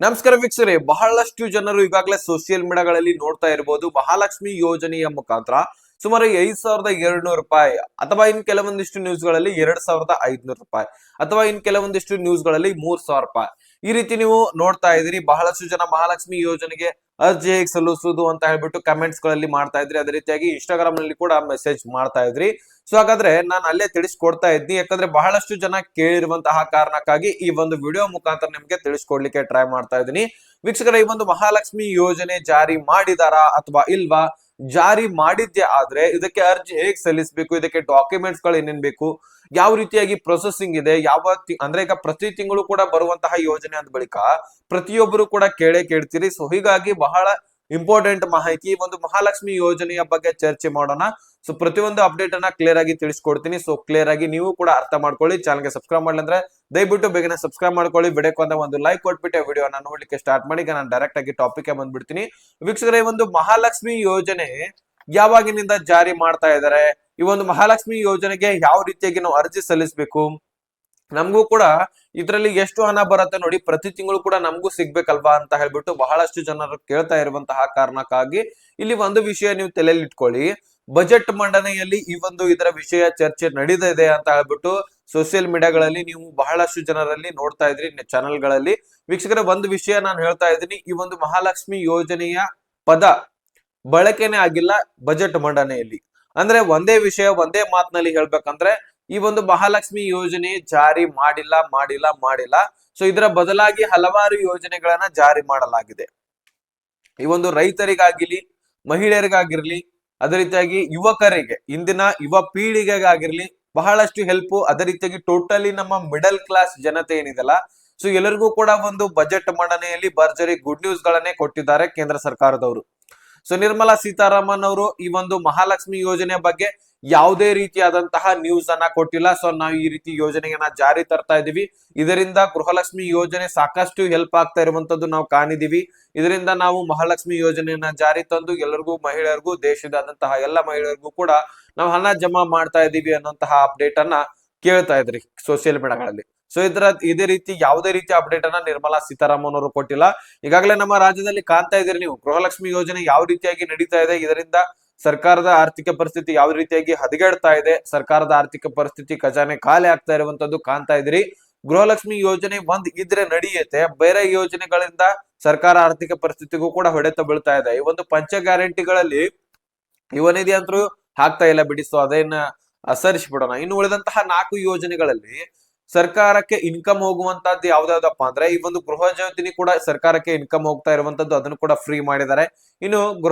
ನಮಸ್ಕಾರ ವೀಕ್ಷಕರೇ, ಬಹಳಷ್ಟು ಜನರು ಈಗಾಗಲೇ ಸೋಷಿಯಲ್ ಮೀಡಿಯಾಗಳಲ್ಲಿ ನೋಡ್ತಾ ಇರಬಹುದು. ಮಹಾಲಕ್ಷ್ಮಿ ಯೋಜನೆಯ ಮುಖಾಂತರ ಸುಮಾರು 5,200 ರೂಪಾಯಿ ಅಥವಾ ಇನ್ ಕೆಲವೊಂದಿಷ್ಟು ನ್ಯೂಸ್ ಗಳಲ್ಲಿ 2,500 ರೂಪಾಯಿ ಅಥವಾ ಇನ್ ಕೆಲವೊಂದಿಷ್ಟು ನ್ಯೂಸ್ ಗಳಲ್ಲಿ 3,000 ರೂಪಾಯಿ ಈ ರೀತಿ ನೀವು ನೋಡ್ತಾ ಇದೀರಿ. ಬಹಳಷ್ಟು ಜನ ಮಹಾಲಕ್ಷ್ಮಿ ಯೋಜನೆಗೆ ಅರ್ಜಿ ಹೇಗೆ ಸಲ್ಲಿಸುವುದು ಅಂತ ಹೇಳ್ಬಿಟ್ಟು ಕಮೆಂಟ್ಸ್ ಗಳಲ್ಲಿ ಮಾಡ್ತಾ ಇದ್ರಿ. ಅದೇ ರೀತಿಯಾಗಿ ಇನ್ಸ್ಟಾಗ್ರಾಮ್ ನಲ್ಲಿ ಕೂಡ ಮೆಸೇಜ್ ಮಾಡ್ತಾ ಇದ್ರಿ. ಸೊ ಹಾಗಾದ್ರೆ ನಾನು ಅಲ್ಲೇ ತಿಳಿಸ್ಕೊಡ್ತಾ ಇದ್ನಿ, ಯಾಕಂದ್ರೆ ಬಹಳಷ್ಟು ಜನ ಕೇಳಿರುವಂತಹ ಕಾರಣಕ್ಕಾಗಿ ಈ ಒಂದು ವಿಡಿಯೋ ಮುಖಾಂತರ ನಿಮ್ಗೆ ತಿಳಿಸ್ಕೊಡ್ಲಿಕ್ಕೆ ಟ್ರೈ ಮಾಡ್ತಾ ಇದ್ದೀನಿ. ವೀಕ್ಷಕರ, ಈ ಒಂದು ಮಹಾಲಕ್ಷ್ಮಿ ಯೋಜನೆ ಜಾರಿ ಮಾಡಿದಾರಾ ಅಥವಾ ಇಲ್ವಾ, ಜಾರಿ ಮಾಡಿದ್ದೆ ಆದ್ರೆ ಇದಕ್ಕೆ ಅರ್ಜಿ ಹೇಗ್ ಸಲ್ಲಿಸಬೇಕು, ಇದಕ್ಕೆ ಡಾಕ್ಯುಮೆಂಟ್ಸ್ ಗಳು ಏನೇನ್ ಬೇಕು, ಯಾವ ರೀತಿಯಾಗಿ ಪ್ರೊಸೆಸಿಂಗ್ ಇದೆ, ಅಂದ್ರೆ ಈಗ ಪ್ರತಿ ತಿಂಗಳು ಕೂಡ ಬರುವಂತಹ ಯೋಜನೆ ಅಂದ ಬಳಿಕ ಪ್ರತಿಯೊಬ್ಬರು ಕೂಡ ಕೇಳ್ತೀರಿ. ಸೊ ಹೀಗಾಗಿ ಬಹಳ ಇಂಪಾರ್ಟೆಂಟ್ ಮಾಹಿತಿ ಈ ಒಂದು ಮಹಾಲಕ್ಷ್ಮಿ ಯೋಜನೆಯ ಬಗ್ಗೆ ಚರ್ಚೆ ಮಾಡೋಣ. ಸೊ ಪ್ರತಿಯೊಂದು ಅಪ್ಡೇಟ್ ಅನ್ನ ಕ್ಲಿಯರ್ ಆಗಿ ತಿಳಿಸ್ಕೊಡ್ತೀನಿ. ಸೊ ಕ್ಲಿಯರ್ ಆಗಿ ನೀವು ಕೂಡ ಅರ್ಥ ಮಾಡ್ಕೊಳ್ಳಿ. ಚಾನಲ್ಗೆ ಸಬ್ಸ್ಕ್ರೈಬ್ ಮಾಡ್ಲಂದ್ರೆ ದಯವಿಟ್ಟು ಬೇಗನೆ ಸಬ್ಸ್ಕ್ರೈಬ್ ಮಾಡ್ಕೊಳ್ಳಿ. ವಿಡಿಯೋಕ್ಕೆ ಒಂದು ಲೈಕ್ ಕೊಟ್ಬಿಟ್ಟು ವಿಡಿಯೋನ ನೋಡ್ಲಿಕ್ಕೆ ಸ್ಟಾರ್ಟ್ ಮಾಡಿ. ಈಗ ನಾನು ಡೈರೆಕ್ಟ್ ಆಗಿ ಟಾಪಿಕ್ ಬಂದ್ಬಿಡ್ತೀನಿ. ವೀಕ್ಷಕರೇ, ಈ ಒಂದು ಮಹಾಲಕ್ಷ್ಮಿ ಯೋಜನೆ ಯಾವಾಗಿನಿಂದ ಜಾರಿ ಮಾಡ್ತಾ ಇದ್ದಾರೆ, ಈ ಒಂದು ಮಹಾಲಕ್ಷ್ಮಿ ಯೋಜನೆಗೆ ಯಾವ ರೀತಿಯಾಗಿ ನಾವು ಅರ್ಜಿ ಸಲ್ಲಿಸಬೇಕು, ನಮಗೂ ಕೂಡ ಇದರಲ್ಲಿ ಎಷ್ಟು ಹಣ ಬರುತ್ತೆ ನೋಡಿ, ಪ್ರತಿ ತಿಂಗಳು ಕೂಡ ನಮಗೂ ಸಿಗ್ಬೇಕಲ್ವಾ ಅಂತ ಹೇಳ್ಬಿಟ್ಟು ಬಹಳಷ್ಟು ಜನರು ಕೇಳ್ತಾ ಇರುವಂತಹ ಕಾರಣಕ್ಕಾಗಿ ಇಲ್ಲಿ ಒಂದು ವಿಷಯ ನೀವು ತಲೆಯಲ್ಲಿ ಇಟ್ಕೊಳ್ಳಿ. ಬಜೆಟ್ ಮಂಡನೆಯಲ್ಲಿ ಈ ಒಂದು ಇದರ ವಿಷಯ ಚರ್ಚೆ ನಡೀತಿದೆ ಅಂತ ಹೇಳ್ಬಿಟ್ಟು ಸೋಷಿಯಲ್ ಮೀಡಿಯಾಗಳಲ್ಲಿ ನೀವು ಬಹಳಷ್ಟು ಜನರಲ್ಲಿ ನೋಡ್ತಾ ಇದ್ರಿ, ಚಾನೆಲ್ಗಳಲ್ಲಿ. ವೀಕ್ಷಕರ, ಒಂದು ವಿಷಯ ನಾನು ಹೇಳ್ತಾ ಇದ್ದೀನಿ, ಈ ಒಂದು ಮಹಾಲಕ್ಷ್ಮಿ ಯೋಜನೆಯ ಪದ ಬಳಕೆನೆ ಆಗಿಲ್ಲ ಬಜೆಟ್ ಮಂಡನೆಯಲ್ಲಿ. ಅಂದ್ರೆ ಒಂದೇ ವಿಷಯ ಒಂದೇ ಮಾತಿನಲ್ಲಿ ಹೇಳ್ಬೇಕಂದ್ರೆ ಈ ಒಂದು ಮಹಾಲಕ್ಷ್ಮಿ ಯೋಜನೆ ಜಾರಿ ಮಾಡಿಲ್ಲ. ಸೊ ಇದರ ಬದಲಾಗಿ ಹಲವಾರು ಯೋಜನೆಗಳನ್ನ ಜಾರಿ ಮಾಡಲಾಗಿದೆ. ಈ ಒಂದು ರೈತರಿಗಾಗಿರ್ಲಿ, ಮಹಿಳೆಯರಿಗಾಗಿರ್ಲಿ, ಅದೇ ರೀತಿಯಾಗಿ ಯುವಕರಿಗೆ, ಇಂದಿನ ಯುವ ಪೀಳಿಗೆಗಾಗಿರ್ಲಿ ಬಹಳಷ್ಟು ಹೆಲ್ಪ್. ಅದೇ ರೀತಿಯಾಗಿ ಟೋಟಲಿ ನಮ್ಮ ಮಿಡಲ್ ಕ್ಲಾಸ್ ಜನತೆ ಏನಿದೆಲ್ಲ, ಸೊ ಎಲ್ಲರಿಗೂ ಕೂಡ ಒಂದು ಬಜೆಟ್ ಮಂಡನೆಯಲ್ಲಿ ಭರ್ಜರಿ ಗುಡ್ ನ್ಯೂಸ್ ಗಳನ್ನೇ ಕೊಟ್ಟಿದ್ದಾರೆ ಕೇಂದ್ರ ಸರ್ಕಾರದವರು. ಸೊ ನಿರ್ಮಲಾ ಸೀತಾರಾಮನ್ ಅವರು ಈ ಒಂದು ಮಹಾಲಕ್ಷ್ಮಿ ಯೋಜನೆ ಬಗ್ಗೆ ಯಾವುದೇ ರೀತಿಯಾದಂತಹ ನ್ಯೂಸ್ ಅನ್ನ ಕೊಟ್ಟಿಲ್ಲ. ಸೊ ನಾವು ಈ ರೀತಿ ಯೋಜನೆಯನ್ನ ಜಾರಿ ತರ್ತಾ ಇದೀವಿ, ಇದರಿಂದ ಗೃಹಲಕ್ಷ್ಮಿ ಯೋಜನೆ ಸಾಕಷ್ಟು ಹೆಲ್ಪ್ ಆಗ್ತಾ ಇರುವಂತದ್ದು ನಾವು ಕಾಣಿದೀವಿ. ಇದರಿಂದ ನಾವು ಮಹಾಲಕ್ಷ್ಮಿ ಯೋಜನೆಯನ್ನ ಜಾರಿ ತಂದು ಎಲ್ಲರಿಗೂ, ಮಹಿಳೆಯರಿಗೂ, ದೇಶದಾದಂತಹ ಎಲ್ಲ ಮಹಿಳೆಯರಿಗೂ ಕೂಡ ನಾವು ಹಣ ಜಮಾ ಮಾಡ್ತಾ ಇದೀವಿ ಅನ್ನೋಂತಹ ಅಪ್ಡೇಟ್ ಅನ್ನ ಕೇಳ್ತಾ ಇದ್ರಿ ಸೋಷಿಯಲ್ ಮೀಡಿಯಾಗಳಲ್ಲಿ. ಸೊ ಇದೇ ರೀತಿ ಯಾವುದೇ ರೀತಿ ಅಪ್ಡೇಟ್ ಅನ್ನ ನಿರ್ಮಲಾ ಸೀತಾರಾಮನ್ ಅವರು ಕೊಟ್ಟಿಲ್ಲ. ಈಗಾಗಲೇ ನಮ್ಮ ರಾಜ್ಯದಲ್ಲಿ ಕಾಣ್ತಾ ಇದೀರಿ ನೀವು, ಗೃಹಲಕ್ಷ್ಮಿ ಯೋಜನೆ ಯಾವ ರೀತಿಯಾಗಿ ನಡೀತಾ ಇದೆ, ಇದರಿಂದ ಸರ್ಕಾರದ ಆರ್ಥಿಕ ಪರಿಸ್ಥಿತಿ ಯಾವ ರೀತಿಯಾಗಿ ಹದಗೆಡ್ತಾ ಇದೆ, ಸರ್ಕಾರದ ಆರ್ಥಿಕ ಪರಿಸ್ಥಿತಿ ಖಜಾನೆ ಖಾಲಿ ಆಗ್ತಾ ಇರುವಂತದ್ದು ಕಾಣ್ತಾ ಇದ್ರಿ. ಗೃಹಲಕ್ಷ್ಮಿ ಯೋಜನೆ ಒಂದ್ ಇದ್ರೆ ನಡೆಯುತ್ತೆ, ಬೇರೆ ಯೋಜನೆಗಳಿಂದ ಸರ್ಕಾರ ಆರ್ಥಿಕ ಪರಿಸ್ಥಿತಿಗೂ ಕೂಡ ಹೊಡೆತ ಬೀಳ್ತಾ ಇದೆ. ಈ ಒಂದು ಪಂಚ ಗ್ಯಾರಂಟಿಗಳಲ್ಲಿ ಯುವನಿಧಿ ಅಂತೂ ಹಾಕ್ತಾ ಇಲ್ಲ ಬಿಡಿ, ಸೊ ಅದನ್ನ ಸರಿಸ್ಬಿಡೋಣ. ಇನ್ನು ಉಳಿದಂತಹ 4 ಯೋಜನೆಗಳಲ್ಲಿ ಸರ್ಕಾರಕ್ಕೆ ಇನ್ಕಮ್ ಹೋಗುವಂತದ್ದು ಯಾವ್ದಾವ್ದಪ್ಪ ಅಂದ್ರೆ ಈ ಒಂದು ಗೃಹ ಜ್ಯೋತಿನಿ ಕೂಡ ಸರ್ಕಾರಕ್ಕೆ ಇನ್ಕಮ್ ಹೋಗ್ತಾ ಇರುವಂತದ್ದು, ಅದನ್ನು ಕೂಡ ಫ್ರೀ ಮಾಡಿದ್ದಾರೆ. ಇನ್ನು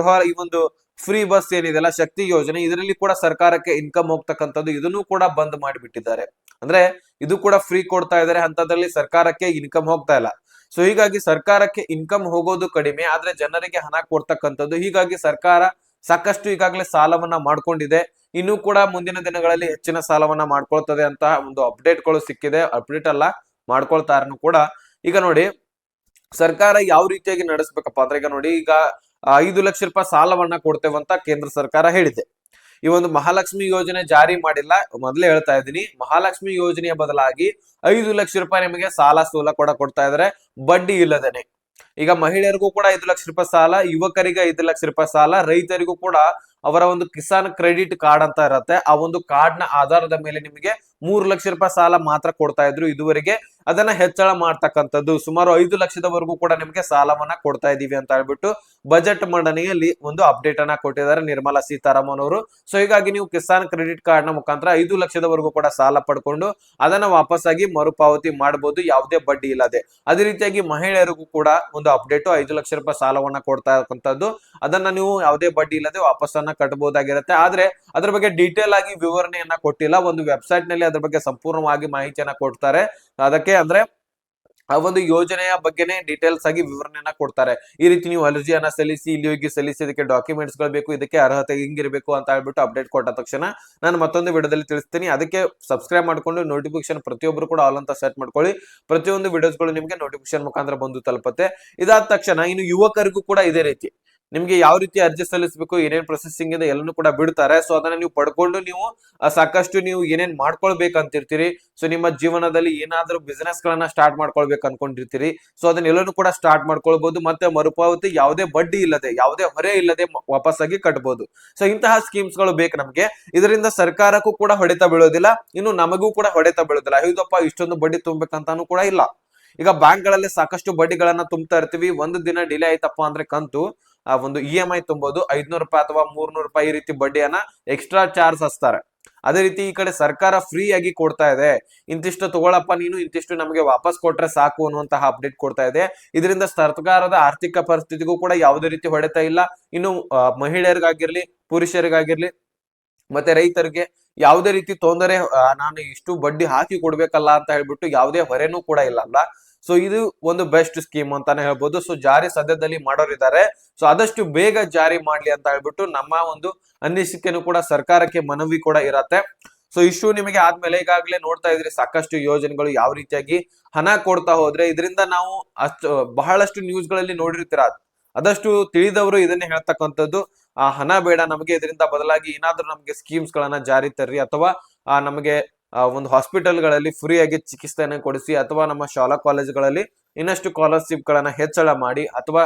ಈ ಒಂದು ಫ್ರೀ ಬಸ್ ಏನಿದೆಲ್ಲ ಶಕ್ತಿ ಯೋಜನೆ, ಇದರಲ್ಲಿ ಕೂಡ ಸರ್ಕಾರಕ್ಕೆ ಇನ್ಕಮ್ ಹೋಗ್ತಕ್ಕಂಥದ್ದು, ಇದನ್ನು ಕೂಡ ಬಂದ್ ಮಾಡಿಬಿಟ್ಟಿದ್ದಾರೆ. ಅಂದ್ರೆ ಇದು ಕೂಡ ಫ್ರೀ ಕೊಡ್ತಾ ಇದಾರೆ, ಅಂತದ್ರಲ್ಲಿ ಸರ್ಕಾರಕ್ಕೆ ಇನ್ಕಮ್ ಹೋಗ್ತಾ ಇಲ್ಲ. ಸೊ ಹೀಗಾಗಿ ಸರ್ಕಾರಕ್ಕೆ ಇನ್ಕಮ್ ಹೋಗೋದು ಕಡಿಮೆ, ಆದ್ರೆ ಜನರಿಗೆ ಹಣ ಕೊಡ್ತಕ್ಕಂಥದ್ದು. ಹೀಗಾಗಿ ಸರ್ಕಾರ ಸಾಕಷ್ಟು ಈಗಾಗಲೇ ಸಾಲವನ್ನ ಮಾಡ್ಕೊಂಡಿದೆ, ಇನ್ನೂ ಕೂಡ ಮುಂದಿನ ದಿನಗಳಲ್ಲಿ ಹೆಚ್ಚಿನ ಸಾಲವನ್ನ ಮಾಡ್ಕೊಳ್ತದೆ ಅಂತ ಒಂದು ಅಪ್ಡೇಟ್ ಗಳು ಸಿಕ್ಕಿದೆ. ಅಪ್ಡೇಟ್ ಅಲ್ಲ, ಮಾಡ್ಕೊಳ್ತಾರನು ಕೂಡ. ಈಗ ನೋಡಿ, ಸರ್ಕಾರ ಯಾವ ರೀತಿಯಾಗಿ ನಡೆಸ್ಬೇಕಪ್ಪ ಅಂದ್ರೆ, ಈಗ ನೋಡಿ, ಈಗ 5 ಲಕ್ಷ ರೂಪಾಯಿ ಸಾಲವನ್ನ ಕೊಡ್ತೇವಂತ ಕೇಂದ್ರ ಸರ್ಕಾರ ಹೇಳಿದೆ. ಈ ಒಂದು ಮಹಾಲಕ್ಷ್ಮಿ ಯೋಜನೆ ಜಾರಿ ಮಾಡಿಲ್ಲ, ಮೊದಲೇ ಹೇಳ್ತಾ ಇದ್ದೀನಿ. ಮಹಾಲಕ್ಷ್ಮಿ ಯೋಜನೆಯ ಬದಲಾಗಿ 5 ಲಕ್ಷ ರೂಪಾಯಿ ನಿಮಗೆ ಸಾಲ ಸೂಲ ಕೊಡ್ತಾ ಇದಾರೆ, ಬಡ್ಡಿ ಇಲ್ಲದೇನೆ. ಈಗ ಮಹಿಳೆಯರಿಗೂ ಕೂಡ 5 ಲಕ್ಷ ರೂಪಾಯಿ ಸಾಲ, ಯುವಕರಿಗೆ 5 ಲಕ್ಷ ರೂಪಾಯಿ ಸಾಲ, ರೈತರಿಗೂ ಕೂಡ ಅವರ ಒಂದು ಕಿಸಾನ್ ಕ್ರೆಡಿಟ್ ಕಾರ್ಡ್ ಅಂತ ಇರುತ್ತೆ, ಆ ಒಂದು ಕಾರ್ಡ್ ನ ಆಧಾರದ ಮೇಲೆ ನಿಮಗೆ 3 ಲಕ್ಷ ರೂಪಾಯಿ ಸಾಲ ಮಾತ್ರ ಕೊಡ್ತಾ ಇದ್ರು ಇದುವರೆಗೆ. ಅದನ್ನ ಹೆಚ್ಚಳ ಮಾಡ್ತಕ್ಕಂಥದ್ದು, ಸುಮಾರು 5 ಲಕ್ಷದವರೆಗೂ ಕೂಡ ನಿಮಗೆ ಸಾಲವನ್ನ ಕೊಡ್ತಾ ಇದೀವಿ ಅಂತ ಹೇಳ್ಬಿಟ್ಟು ಬಜೆಟ್ ಮಂಡನೆಯಲ್ಲಿ ಒಂದು ಅಪ್ಡೇಟ್ ಅನ್ನ ಕೊಟ್ಟಿದ್ದಾರೆ ನಿರ್ಮಲಾ ಸೀತಾರಾಮನ್ ಅವರು. ಸೊ ಹೀಗಾಗಿ ನೀವು ಕಿಸಾನ್ ಕ್ರೆಡಿಟ್ ಕಾರ್ಡ್ ನ ಮುಖಾಂತರ 5 ಲಕ್ಷದವರೆಗೂ ಕೂಡ ಸಾಲ ಪಡ್ಕೊಂಡು ಅದನ್ನ ವಾಪಸ್ಸಾಗಿ ಮರುಪಾವತಿ ಮಾಡಬಹುದು, ಯಾವುದೇ ಬಡ್ಡಿ ಇಲ್ಲದೆ. ಅದೇ ರೀತಿಯಾಗಿ ಮಹಿಳೆಯರಿಗೂ ಕೂಡ ಒಂದು ಅಪ್ಡೇಟ್, 5 ಲಕ್ಷ ರೂಪಾಯಿ ಸಾಲವನ್ನ ಕೊಡ್ತಾ ಇರ್ತಕ್ಕಂಥದ್ದು, ಅದನ್ನ ನೀವು ಯಾವುದೇ ಬಡ್ಡಿ ಇಲ್ಲದೆ ವಾಪಸ್ಸನ್ನ ಕಟ್ಟಬಹುದಾಗಿರುತ್ತೆ. ಆದ್ರೆ ಅದ್ರ ಬಗ್ಗೆ ಡೀಟೇಲ್ ಆಗಿ ವಿವರಣೆಯನ್ನ ಕೊಟ್ಟಿಲ್ಲ. ಒಂದು ವೆಬ್ಸೈಟ್ ನಲ್ಲಿ ಅದ್ರ ಬಗ್ಗೆ ಸಂಪೂರ್ಣವಾಗಿ ಮಾಹಿತಿಯನ್ನ ಕೊಡ್ತಾರೆ. ಅದಕ್ಕೆ ಅಂದ್ರೆ ಆ ಒಂದು ಯೋಜನೆಯ ಬಗ್ಗೆನೇ ಡೀಟೇಲ್ಸ್ ಆಗಿ ವಿವರಣೆಯನ್ನ ಕೊಡ್ತಾರೆ. ಈ ರೀತಿ ನೀವು ಅರ್ಜಿಯನ್ನ ಸಲ್ಲಿಸಿ, ಇಲ್ಲಿ ಹೋಗಿ ಸಲ್ಲಿಸಿ, ಇದಕ್ಕೆ ಡಾಕ್ಯುಮೆಂಟ್ಸ್ ಗಳು ಬೇಕು, ಇದಕ್ಕೆ ಅರ್ಹತೆ ಹಿಂಗಿರ್ಬೇಕು ಅಂತ ಹೇಳ್ಬಿಟ್ಟು ಅಪ್ಡೇಟ್ ಕೊಟ್ಟ ತಕ್ಷಣ ನಾನು ಮತ್ತೊಂದು ವಿಡಿಯೋದಲ್ಲಿ ತಿಳಿಸ್ತೀನಿ. ಅದಕ್ಕೆ ಸಬ್ಸ್ಕ್ರೈಬ್ ಮಾಡ್ಕೊಂಡು ನೋಟಿಫಿಕೇಶನ್ ಪ್ರತಿಯೊಬ್ಬರು ಕೂಡ ಆಲ್ ಅಂತ ಸೆಟ್ ಮಾಡ್ಕೊಳ್ಳಿ. ಪ್ರತಿಯೊಂದು ವಿಡಿಯೋಸ್ಗಳು ನಿಮಗೆ ನೋಟಿಫಿಕೇಶನ್ ಮುಖಾಂತರ ಬಂದು ತಲುಪುತ್ತೆ. ಇದಾದ ತಕ್ಷಣ ಇನ್ನು ಯುವಕರಿಗೂ ಕೂಡ ಇದೇ ರೀತಿ ನಿಮ್ಗೆ ಯಾವ ರೀತಿ ಅರ್ಜಿ ಸಲ್ಲಿಸಬೇಕು, ಏನೇನ್ ಪ್ರೊಸೆಸಿಂಗ್ ಇದೆ ಎಲ್ಲನೂ ಕೂಡ ಬಿಡ್ತಾರೆ. ಸೊ ಅದನ್ನ ನೀವು ಪಡ್ಕೊಂಡು ನೀವು ಸಾಕಷ್ಟು ನೀವು ಏನೇನ್ ಮಾಡ್ಕೊಳ್ಬೇಕಂತಿರ್ತೀರಿ, ಸೊ ನಿಮ್ಮ ಜೀವನದಲ್ಲಿ ಏನಾದ್ರೂ ಬಿಸ್ನೆಸ್ ಗಳನ್ನ ಸ್ಟಾರ್ಟ್ ಮಾಡ್ಕೊಳ್ಬೇಕು ಅನ್ಕೊಂಡಿರ್ತೀರಿ, ಸೊ ಅದನ್ನೆಲ್ಲನೂ ಕೂಡ ಸ್ಟಾರ್ಟ್ ಮಾಡ್ಕೊಳ್ಬಹುದು. ಮತ್ತೆ ಮರುಪಾವತಿ ಯಾವುದೇ ಬಡ್ಡಿ ಇಲ್ಲದೆ, ಯಾವುದೇ ಹೊರೆ ಇಲ್ಲದೆ ವಾಪಸ್ಸಾಗಿ ಕಟ್ಬಹುದು. ಸೊ ಇಂತಹ ಸ್ಕೀಮ್ಸ್ ಗಳು ಬೇಕು ನಮ್ಗೆ. ಇದರಿಂದ ಸರ್ಕಾರಕ್ಕೂ ಕೂಡ ಹೊಡೆತ ಬೀಳೋದಿಲ್ಲ, ಇನ್ನು ನಮಗೂ ಕೂಡ ಹೊಡೆತ ಬೀಳೋದಿಲ್ಲ. ಹೌದಪ್ಪ ಇಷ್ಟೊಂದು ಬಡ್ಡಿ ತುಂಬಬೇಕಂತಾನು ಕೂಡ ಇಲ್ಲ. ಈಗ ಬ್ಯಾಂಕ್ ಗಳಲ್ಲಿ ಸಾಕಷ್ಟು ಬಡ್ಡಿಗಳನ್ನ ತುಂಬ್ತಾ ಇರ್ತೀವಿ. ಒಂದು ದಿನ ಡಿಲೇ ಆಯ್ತಪ್ಪ ಅಂದ್ರೆ ಕಂತು ಆ ಒಂದು EMI ತುಂಬೋದು 500 ರೂಪಾಯಿ ಅಥವಾ 300 ರೂಪಾಯಿ ಈ ರೀತಿ ಬಡ್ಡಿಯನ್ನ ಎಕ್ಸ್ಟ್ರಾ ಚಾರ್ಜ್ ಹಚ್ತಾರೆ. ಅದೇ ರೀತಿ ಈ ಕಡೆ ಸರ್ಕಾರ ಫ್ರೀ ಆಗಿ ಕೊಡ್ತಾ ಇದೆ, ಇಂತಿಷ್ಟು ತಗೊಳಪ್ಪ ನೀನು, ಇಂತಿಷ್ಟು ನಮಗೆ ವಾಪಸ್ ಕೊಟ್ರೆ ಸಾಕು ಅನ್ನುವಂತಹ ಅಪ್ಡೇಟ್ ಕೊಡ್ತಾ ಇದೆ. ಇದರಿಂದ ಸರ್ಕಾರದ ಆರ್ಥಿಕ ಪರಿಸ್ಥಿತಿಗೂ ಕೂಡ ಯಾವುದೇ ರೀತಿ ಹೊಡೆತ ಇಲ್ಲ. ಇನ್ನು ಮಹಿಳೆಯರಿಗಾಗಿರ್ಲಿ, ಪುರುಷರಿಗಾಗಿರ್ಲಿ, ಮತ್ತೆ ರೈತರಿಗೆ ಯಾವುದೇ ರೀತಿ ತೊಂದರೆ, ನಾನು ಇಷ್ಟು ಬಡ್ಡಿ ಹಾಕಿ ಕೊಡ್ಬೇಕಲ್ಲ ಅಂತ ಹೇಳ್ಬಿಟ್ಟು ಯಾವುದೇ ಹೊರೆನೂ ಕೂಡ ಇಲ್ಲ ಅಲ್ಲ. ಸೊ ಇದು ಒಂದು ಬೆಸ್ಟ್ ಸ್ಕೀಮ್ ಅಂತಾನೆ ಹೇಳ್ಬೋದು. ಸೊ ಜಾರಿ ಸದ್ಯದಲ್ಲಿ ಮಾಡೋರಿದ್ದಾರೆ, ಸೊ ಆದಷ್ಟು ಬೇಗ ಜಾರಿ ಮಾಡ್ಲಿ ಅಂತ ಹೇಳ್ಬಿಟ್ಟು ನಮ್ಮ ಒಂದು ಅನಿಸಿಕೆನೂ ಕೂಡ ಸರ್ಕಾರಕ್ಕೆ ಮನವಿ ಕೂಡ ಇರತ್ತೆ. ಸೊ ಇಶ್ಯೂ ನಿಮಗೆ ಆದ್ಮೇಲೆ ಈಗಾಗಲೇ ನೋಡ್ತಾ ಇದ್ರಿ ಸಾಕಷ್ಟು ಯೋಜನೆಗಳು ಯಾವ ರೀತಿಯಾಗಿ ಹಣ ಕೊಡ್ತಾ ಹೋದ್ರೆ, ಇದರಿಂದ ನಾವು ಬಹಳಷ್ಟು ನ್ಯೂಸ್ ಗಳಲ್ಲಿ ನೋಡಿರ್ತೀರ. ಆದಷ್ಟು ತಿಳಿದವರು ಇದನ್ನೇ ಹೇಳ್ತಕ್ಕಂಥದ್ದು, ಆ ಹಣ ಬೇಡ ನಮಗೆ, ಇದರಿಂದ ಬದಲಾಗಿ ಏನಾದ್ರೂ ನಮಗೆ ಸ್ಕೀಮ್ಸ್ ಗಳನ್ನ ಜಾರಿ ತರ್ರಿ, ಅಥವಾ ನಮಗೆ ಒಂದು ಹಾಸ್ಪಿಟಲ್ಗಳಲ್ಲಿ ಫ್ರೀ ಆಗಿ ಚಿಕಿತ್ಸೆಯನ್ನು ಕೊಡಿಸಿ, ಅಥವಾ ನಮ್ಮ ಶಾಲಾ ಕಾಲೇಜುಗಳಲ್ಲಿ ಇನ್ನಷ್ಟು ಸ್ಕಾಲರ್ಶಿಪ್ ಗಳನ್ನ ಹೆಚ್ಚಳ ಮಾಡಿ, ಅಥವಾ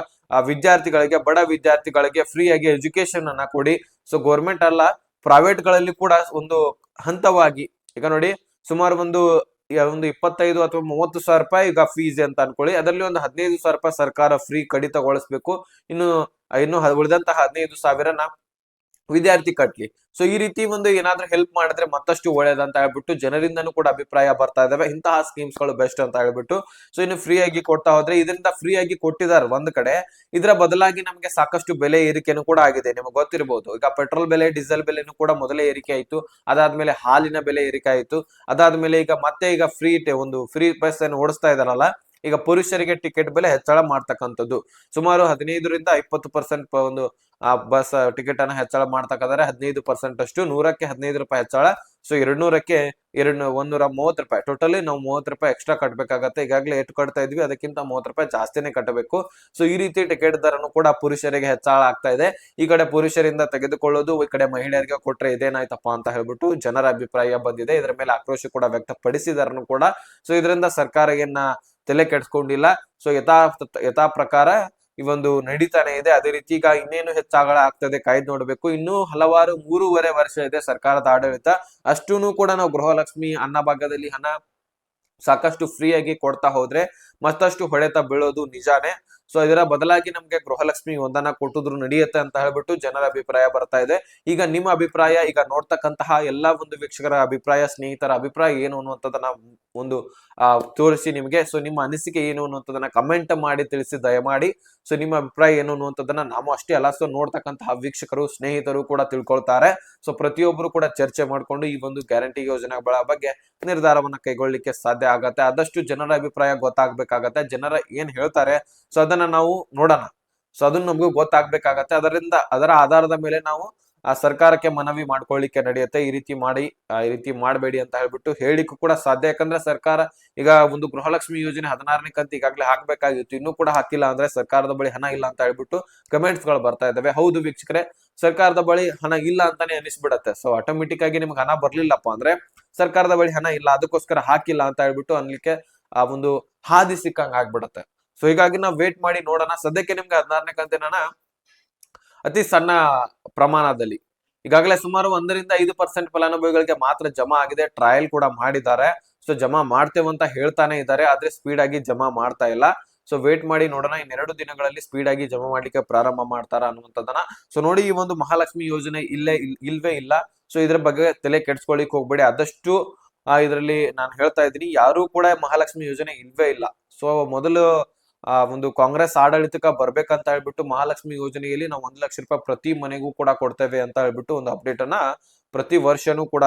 ವಿದ್ಯಾರ್ಥಿಗಳಿಗೆ, ಬಡ ವಿದ್ಯಾರ್ಥಿಗಳಿಗೆ ಫ್ರೀ ಆಗಿ ಎಜುಕೇಶನ್ ಅನ್ನ ಕೊಡಿ. ಸೊ ಗೌರ್ಮೆಂಟ್ ಅಲ್ಲ, ಪ್ರೈವೇಟ್ ಗಳಲ್ಲಿ ಕೂಡ ಒಂದು ಹಂತವಾಗಿ, ಈಗ ನೋಡಿ ಸುಮಾರು ಒಂದು 25 ಅಥವಾ 30 ಸಾವಿರ ರೂಪಾಯಿ ಈಗ ಫೀಸ್ ಅಂತ ಅನ್ಕೊಳ್ಳಿ, ಅದರಲ್ಲಿ ಒಂದು 15 ಸಾವಿರ ರೂಪಾಯಿ ಸರ್ಕಾರ ಫ್ರೀ ಕಡಿತಗೊಳಿಸ್ಬೇಕು. ಇನ್ನು ಉಳಿದಂತಹ 15,000ನ ವಿದ್ಯಾರ್ಥಿ ಕಟ್ಲಿ. ಸೊ ಈ ರೀತಿ ಒಂದು ಏನಾದ್ರೂ ಹೆಲ್ಪ್ ಮಾಡಿದ್ರೆ ಮತ್ತಷ್ಟು ಒಳ್ಳೇದಂತ ಹೇಳ್ಬಿಟ್ಟು ಜನರಿಂದನೂ ಕೂಡ ಅಭಿಪ್ರಾಯ ಬರ್ತಾ ಇದಾವೆ, ಇಂತಹ ಸ್ಕೀಮ್ಸ್ ಗಳು ಬೆಸ್ಟ್ ಅಂತ ಹೇಳ್ಬಿಟ್ಟು. ಸೊ ಇನ್ನು ಫ್ರೀ ಆಗಿ ಕೊಡ್ತಾ ಹೋದ್ರೆ, ಇದರಿಂದ ಫ್ರೀ ಆಗಿ ಕೊಟ್ಟಿದ್ದಾರೆ ಒಂದ್ ಕಡೆ, ಇದರ ಬದಲಾಗಿ ನಮಗೆ ಸಾಕಷ್ಟು ಬೆಲೆ ಏರಿಕೆನೂ ಕೂಡ ಆಗಿದೆ. ನಿಮಗೆ ಗೊತ್ತಿರಬಹುದು, ಈಗ ಪೆಟ್ರೋಲ್ ಬೆಲೆ, ಡೀಸೆಲ್ ಬೆಲೆನೂ ಕೂಡ ಮೊದಲೇ ಏರಿಕೆ ಆಯ್ತು. ಅದಾದ್ಮೇಲೆ ಹಾಲಿನ ಬೆಲೆ ಏರಿಕೆ ಆಯ್ತು. ಅದಾದ್ಮೇಲೆ ಈಗ ಮತ್ತೆ ಈಗ ಒಂದು ಫ್ರೀ ಬಸ್ ಅನ್ನು ಓಡಿಸ್ತಾ ಇದಾರಲ್ಲ, ಈಗ ಪುರುಷರಿಗೆ ಟಿಕೆಟ್ ಬೆಲೆ ಹೆಚ್ಚಳ ಮಾಡ್ತಕ್ಕಂಥದ್ದು ಸುಮಾರು 15ರಿಂದ 20% ಒಂದು ಬಸ್ ಟಿಕೆಟ್ ಅನ್ನ ಹೆಚ್ಚಳ ಮಾಡ್ತಕ್ಕಂದ್ರೆ 15% ಅಷ್ಟು, 100ಕ್ಕೆ 15 ರೂಪಾಯಿ ಹೆಚ್ಚಳ. ಸೊ 200ಕ್ಕೆ 130 ರೂಪಾಯಿ, ಟೋಟಲಿ ನಾವು 30 ರೂಪಾಯಿ ಎಕ್ಸ್ಟ್ರಾ ಕಟ್ಬೇಕಾಗತ್ತೆ. ಈಗಾಗಲೇ ಎಷ್ಟು ಕಟ್ತಾ ಇದ್ವಿ ಅದಕ್ಕಿಂತ 30 ರೂಪಾಯಿ ಜಾಸ್ತಿನೇ ಕಟ್ಟಬೇಕು. ಸೊ ಈ ರೀತಿ ಟಿಕೆಟ್ ದರನು ಕೂಡ ಪುರುಷರಿಗೆ ಹೆಚ್ಚಳ ಆಗ್ತಾ ಇದೆ. ಈ ಕಡೆ ಪುರುಷರಿಂದ ತೆಗೆದುಕೊಳ್ಳೋದು, ಈ ಕಡೆ ಮಹಿಳೆಯರಿಗೆ ಕೊಟ್ರೆ ಇದೇನಾಯ್ತಪ್ಪ ಅಂತ ಹೇಳ್ಬಿಟ್ಟು ಜನರ ಅಭಿಪ್ರಾಯ ಬಂದಿದೆ. ಇದರ ಮೇಲೆ ಆಕ್ರೋಶ ಕೂಡ ವ್ಯಕ್ತಪಡಿಸಿದಾರನು ಕೂಡ. ಸೊ ಇದರಿಂದ ಸರ್ಕಾರ ಏನ ತಲೆ ಕೆಡಿಸ್ಕೊಂಡಿಲ್ಲ. ಸೊ ಯಥಾ ಪ್ರಕಾರ ಈ ಒಂದು ನಡೀತಾನೆ ಇದೆ. ಅದೇ ರೀತಿ ಈಗ ಇನ್ನೇನು ಹೆಚ್ಚಳ ಆಗ್ತದೆ ಕಾಯ್ದು ನೋಡ್ಬೇಕು. ಇನ್ನೂ ಹಲವಾರು 3.5 ವರ್ಷ ಇದೆ ಸರ್ಕಾರದ ಆಡಳಿತ. ಅಷ್ಟೂನು ಕೂಡ ನಾವು ಗೃಹಲಕ್ಷ್ಮಿ ಅನ್ನಭಾಗ್ಯದಲ್ಲಿ ಹಣ ಸಾಕಷ್ಟು ಫ್ರೀ ಆಗಿ ಕೊಡ್ತಾ ಹೋದ್ರೆ ಮತ್ತಷ್ಟು ಹೊಡೆತ ಬೀಳೋದು ನಿಜಾನೇ. ಸೊ ಇದರ ಬದಲಾಗಿ ನಮ್ಗೆ ಗೃಹಲಕ್ಷ್ಮಿ ಒಂದನ್ನ ಕೊಟ್ಟಿದ್ರು ನಡೆಯುತ್ತೆ ಅಂತ ಹೇಳ್ಬಿಟ್ಟು ಜನರ ಅಭಿಪ್ರಾಯ ಬರ್ತಾ ಇದೆ. ಈಗ ನಿಮ್ಮ ಅಭಿಪ್ರಾಯ, ಈಗ ನೋಡ್ತಕ್ಕಂತಹ ಎಲ್ಲಾ ಒಂದು ವೀಕ್ಷಕರ ಅಭಿಪ್ರಾಯ, ಸ್ನೇಹಿತರ ಅಭಿಪ್ರಾಯ ಏನು ಅನ್ನುವಂಥದ್ದನ್ನ ಒಂದು ತೋರಿಸಿ ನಿಮ್ಗೆ. ಸೊ ನಿಮ್ಮ ಅನಿಸಿಕೆ ಏನು ಅನ್ನುವಂಥದ್ದನ್ನ ಕಮೆಂಟ್ ಮಾಡಿ ತಿಳಿಸಿ ದಯಮಾಡಿ. ಸೊ ನಿಮ್ಮ ಅಭಿಪ್ರಾಯ ಏನು ಅನ್ನುವಂಥದ್ದನ್ನ ನಾವು ಅಷ್ಟೇ ಅಲ್ಲ, ಸೊ ನೋಡ್ತಕ್ಕಂತಹ ವೀಕ್ಷಕರು, ಸ್ನೇಹಿತರು ಕೂಡ ತಿಳ್ಕೊಳ್ತಾರೆ. ಸೊ ಪ್ರತಿಯೊಬ್ಬರು ಕೂಡ ಚರ್ಚೆ ಮಾಡ್ಕೊಂಡು ಈ ಒಂದು ಗ್ಯಾರಂಟಿ ಯೋಜನೆಗಳ ಬಗ್ಗೆ ನಿರ್ಧಾರವನ್ನ ಕೈಗೊಳ್ಳಿಕ್ಕೆ ಸಾಧ್ಯ ಆಗತ್ತೆ. ಆದಷ್ಟು ಜನರ ಅಭಿಪ್ರಾಯ ಗೊತ್ತಾಗ್ಬೇಕಾಗತ್ತೆ, ಜನರ ಏನ್ ಹೇಳ್ತಾರೆ ಸೊ ಅದನ್ನ ನಾವು ನೋಡೋಣ. ಸೊ ಅದನ್ನ ನಮಗೂ ಗೊತ್ತಾಗ್ಬೇಕಾಗತ್ತೆ. ಅದರ ಆಧಾರದ ಮೇಲೆ ನಾವು ಆ ಸರ್ಕಾರಕ್ಕೆ ಮನವಿ ಮಾಡ್ಕೊಳ್ಳಿಕ್ಕೆ ನಡೆಯುತ್ತೆ. ಈ ರೀತಿ ಮಾಡಬೇಡಿ ಅಂತ ಹೇಳ್ಬಿಟ್ಟು ಹೇಳಿಕ್ಕೂ ಕೂಡ ಸಾಧ್ಯ. ಯಾಕಂದ್ರೆ ಸರ್ಕಾರ ಈಗ ಒಂದು ಗೃಹಲಕ್ಷ್ಮಿ ಯೋಜನೆ 16ನೇ ಕಂತು ಈಗಾಗಲೇ ಹಾಕ್ಬೇಕಾಗಿತ್ತು, ಇನ್ನೂ ಕೂಡ ಹಾಕಿಲ್ಲ ಅಂದ್ರೆ ಸರ್ಕಾರದ ಬಳಿ ಹಣ ಇಲ್ಲ ಅಂತ ಹೇಳ್ಬಿಟ್ಟು ಕಮೆಂಟ್ಸ್ ಗಳು ಬರ್ತಾ ಇದಾವೆ. ಹೌದು ವೀಕ್ಷಕರೇ, ಸರ್ಕಾರದ ಬಳಿ ಹಣ ಇಲ್ಲ ಅಂತಾನೆ ಅನಿಸ್ಬಿಡತ್ತೆ. ಸೊ ಆಟೋಮೆಟಿಕ್ ಆಗಿ ನಿಮ್ಗೆ ಹಣ ಬರ್ಲಿಲ್ಲಪ್ಪ ಅಂದ್ರೆ ಸರ್ಕಾರದ ಬಳಿ ಹಣ ಇಲ್ಲ, ಅದಕ್ಕೋಸ್ಕರ ಹಾಕಿಲ್ಲ ಅಂತ ಹೇಳ್ಬಿಟ್ಟು ಅನ್ಲಿಕ್ಕೆ ಆ ಒಂದು ಹಾದಿ ಸಿಕ್ಕಂಗ ಆಗ್ಬಿಡತ್ತೆ. ಸೊ ಹೀಗಾಗಿ ನಾವು ವೇಟ್ ಮಾಡಿ ನೋಡೋಣ. ಸದ್ಯಕ್ಕೆ ನಿಮ್ಗೆ 16ನೇ ಕಂತಿನ ಅತಿ ಸಣ್ಣ ಪ್ರಮಾಣದಲ್ಲಿ ಈಗಾಗಲೇ ಸುಮಾರು 1-5% ಫಲಾನುಭವಿಗಳಿಗೆ ಮಾತ್ರ ಜಮಾ ಆಗಿದೆ. ಟ್ರಯಲ್ ಕೂಡ ಮಾಡಿದ್ದಾರೆ. ಸೊ ಜಮಾ ಮಾಡ್ತೇವೆ ಅಂತ ಹೇಳ್ತಾನೆ ಇದ್ದಾರೆ, ಆದ್ರೆ ಸ್ಪೀಡ್ ಆಗಿ ಜಮಾ ಮಾಡ್ತಾ ಇಲ್ಲ. ಸೊ ವೇಟ್ ಮಾಡಿ ನೋಡೋಣ, ಇನ್ನೆರಡು ದಿನಗಳಲ್ಲಿ ಸ್ಪೀಡ್ ಆಗಿ ಜಮಾ ಮಾಡ್ಲಿಕ್ಕೆ ಪ್ರಾರಂಭ ಮಾಡ್ತಾರ ಅನ್ನುವಂಥದ್ದನ್ನ. ಸೊ ನೋಡಿ, ಈ ಒಂದು ಮಹಾಲಕ್ಷ್ಮಿ ಯೋಜನೆ ಇಲ್ವೇ ಇಲ್ಲ. ಸೊ ಇದ್ರ ಬಗ್ಗೆ ತಲೆ ಕೆಡ್ಸ್ಕೊಳಿಕ್ ಹೋಗ್ಬೇಡಿ. ಆದಷ್ಟು ಇದರಲ್ಲಿ ನಾನು ಹೇಳ್ತಾ ಇದ್ದೀನಿ, ಯಾರು ಕೂಡ ಮಹಾಲಕ್ಷ್ಮಿ ಯೋಜನೆ ಇಲ್ವೇ ಇಲ್ಲ. ಸೊ ಮೊದಲು ಒಂದು ಕಾಂಗ್ರೆಸ್ ಆಡಳಿತಕ್ಕೆ ಬರ್ಬೇಕಂತ ಹೇಳ್ಬಿಟ್ಟು ಮಹಾಲಕ್ಷ್ಮಿ ಯೋಜನೆಯಲ್ಲಿ ನಾವು 1 ಲಕ್ಷ ರೂಪಾಯಿ ಪ್ರತಿ ಮನೆಗೂ ಕೂಡ ಕೊಡ್ತೇವೆ ಅಂತ ಹೇಳ್ಬಿಟ್ಟು ಒಂದು ಅಪ್ಡೇಟ್ ಅನ್ನ ಪ್ರತಿ ವರ್ಷನೂ ಕೂಡ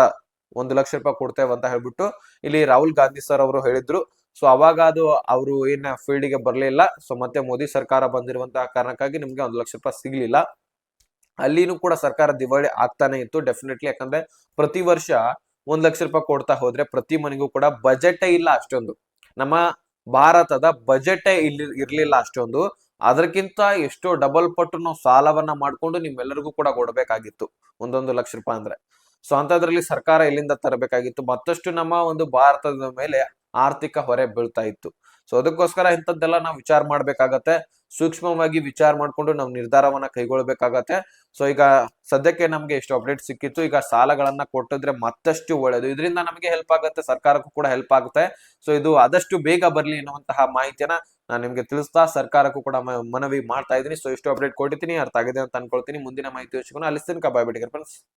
1 ಲಕ್ಷ ರೂಪಾಯಿ ಕೊಡ್ತೇವೆ ಅಂತ ಹೇಳ್ಬಿಟ್ಟು ಇಲ್ಲಿ ರಾಹುಲ್ ಗಾಂಧಿ ಸರ್ ಅವರು ಹೇಳಿದ್ರು. ಸೊ ಅವಾಗ ಅದು ಅವರು ಏನ ಫೀಲ್ಡ್ ಗೆ ಬರ್ಲಿಲ್ಲ. ಸೊ ಮತ್ತೆ ಮೋದಿ ಸರ್ಕಾರ ಬಂದಿರುವಂತಹ ಕಾರಣಕ್ಕಾಗಿ ನಿಮ್ಗೆ 1 ಲಕ್ಷ ರೂಪಾಯಿ ಸಿಗ್ಲಿಲ್ಲ. ಅಲ್ಲಿನೂ ಕೂಡ ಸರ್ಕಾರ ದಿವಾಳಿ ಆಗ್ತಾನೆ ಇತ್ತು ಡೆಫಿನೆಟ್ಲಿ. ಯಾಕಂದ್ರೆ ಪ್ರತಿ ವರ್ಷ 1 ಲಕ್ಷ ರೂಪಾಯಿ ಕೊಡ್ತಾ ಹೋದ್ರೆ ಪ್ರತಿ ಮನೆಗೂ ಕೂಡ ಬಜೆಟ್ ಇಲ್ಲ ಅಷ್ಟೊಂದು. ನಮ್ಮ ಭಾರತದ ಬಜೆಟ್ ಇರ್ಲಿಲ್ಲ ಅಷ್ಟೊಂದು. ಅದಕ್ಕಿಂತ ಎಷ್ಟೋ ಡಬಲ್ ಪಟ್ಟು ನಾವು ಸಾಲವನ್ನ ಮಾಡ್ಕೊಂಡು ನಿಮ್ಮೆಲ್ಲರಿಗೂ ಕೂಡ ಕೊಡಬೇಕಾಗಿತ್ತು 1,1 ಲಕ್ಷ ರೂಪಾಯಿ ಅಂದ್ರೆ. ಸೊ ಅಂತದ್ರಲ್ಲಿ ಸರ್ಕಾರ ಎಲ್ಲಿಂದ ತರಬೇಕಾಗಿತ್ತು, ಮತ್ತಷ್ಟು ನಮ್ಮ ಒಂದು ಭಾರತದ ಮೇಲೆ ಆರ್ಥಿಕ ಹೊರೆ ಬೀಳ್ತಾ ಇತ್ತು. ಸೊ ಅದಕ್ಕೋಸ್ಕರ ಇಂಥದ್ದೆಲ್ಲ ನಾವು ವಿಚಾರ ಮಾಡ್ಬೇಕಾಗತ್ತೆ, ಸೂಕ್ಷ್ಮವಾಗಿ ವಿಚಾರ ಮಾಡ್ಕೊಂಡು ನಾವು ನಿರ್ಧಾರವನ್ನ ಕೈಗೊಳ್ಬೇಕಾಗತ್ತೆ. ಸೊ ಈಗ ಸದ್ಯಕ್ಕೆ ನಮ್ಗೆ ಎಷ್ಟು ಅಪ್ಡೇಟ್ ಸಿಕ್ಕಿತ್ತು, ಈಗ ಸಾಲಗಳನ್ನ ಕೊಟ್ಟಿದ್ರೆ ಮತ್ತಷ್ಟು ಒಳ್ಳೇದು, ಇದರಿಂದ ನಮಗೆ ಹೆಲ್ಪ್ ಆಗುತ್ತೆ, ಸರ್ಕಾರಕ್ಕೂ ಕೂಡ ಹೆಲ್ಪ್ ಆಗುತ್ತೆ. ಸೊ ಇದು ಆದಷ್ಟು ಬೇಗ ಬರ್ಲಿ ಎನ್ನುವಂತಹ ಮಾಹಿತಿಯನ್ನ ನಾನು ನಿಮ್ಗೆ ತಿಳಿಸ್ತಾ ಸರ್ಕಾರಕ್ಕೂ ಕೂಡ ಮನವಿ ಮಾಡ್ತಾ ಇದ್ದೀನಿ. ಸೊ ಇಷ್ಟು ಅಪ್ಡೇಟ್ ಕೊಟ್ಟಿದ್ದೀನಿ, ಅರ್ಥ ಆಗಿದೆ ಅಂತ ಅನ್ಕೊಳ್ತೀನಿ. ಮುಂದಿನ ಮಾಹಿತಿ ಸಿಗೋಣ, ಅಲ್ಲಿ ತನಕ ಬಾಯ್ ಬಿಡಿ ಫ್ರೆಂಡ್ಸ್.